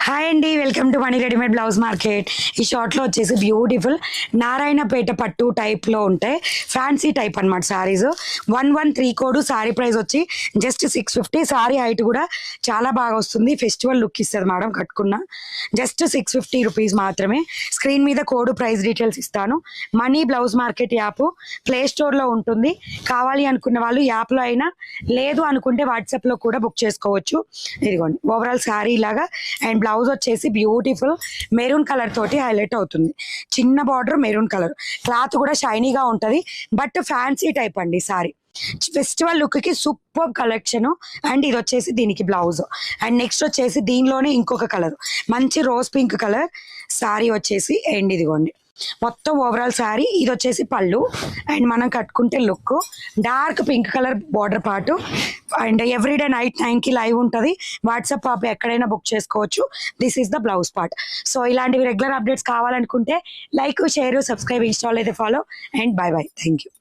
Hi అండి, welcome to money readymade blouse market. ఈ షార్ట్లో వచ్చేసి బ్యూటిఫుల్ నారాయణపేట పట్టు టైప్లో ఉంటాయి, ఫ్యాన్సీ టైప్ అనమాట శారీస్. 113 కోడ్ శారీ ప్రైస్ వచ్చి జస్ట్ 650. శారీ హైట్ కూడా చాలా బాగా వస్తుంది, ఫెస్టివల్ లుక్ ఇస్తుంది మేడం కట్టుకున్న. జస్ట్ 650 రూపీస్ మాత్రమే. స్క్రీన్ మీద కోడ్ ప్రైస్ డీటెయిల్స్ ఇస్తాను. Money blouse market app play స్టోర్లో ఉంటుంది. కావాలి అనుకున్న వాళ్ళు యాప్లో అయినా, లేదు అనుకుంటే వాట్సాప్లో కూడా బుక్ చేసుకోవచ్చు. ఇదిగోండి ఓవరాల్ శారీ లాగా, అండ్ బ్లౌజ్ వచ్చేసి బ్యూటిఫుల్ మెరూన్ కలర్ తోటి హైలైట్ అవుతుంది. చిన్న బార్డర్ మెరూన్ కలర్, క్లాత్ కూడా షైనీగా ఉంటుంది. బట్ ఫ్యాన్సీ టైప్ అండి సారీ. ఫెస్టివల్ లుక్ కి సూపర్ కలెక్షన్. అండ్ ఇది వచ్చేసి దీనికి బ్లౌజ్. అండ్ నెక్స్ట్ వచ్చేసి దీనిలోనే ఇంకొక కలర్, మంచి రోజ్ పింక్ కలర్ సారీ వచ్చేసి. అండ్ ఇదిగోండి మొత్తం ఓవరాల్ శారీ. ఇది వచ్చేసి పళ్ళు, అండ్ మనం కట్టుకుంటే look dark pink colour border పాటు. అండ్ ఎవ్రీడే నైట్ 9కి లైవ్ ఉంటుంది. వాట్సాప్ యాప్ ఎక్కడైనా బుక్ చేసుకోవచ్చు. This is the blouse part. So ఇలాంటివి రెగ్యులర్ అప్డేట్స్ కావాలనుకుంటే లైక్, షేర్, సబ్స్క్రైబ్, ఇన్స్టాల్ అయితే follow. And by by, thank you.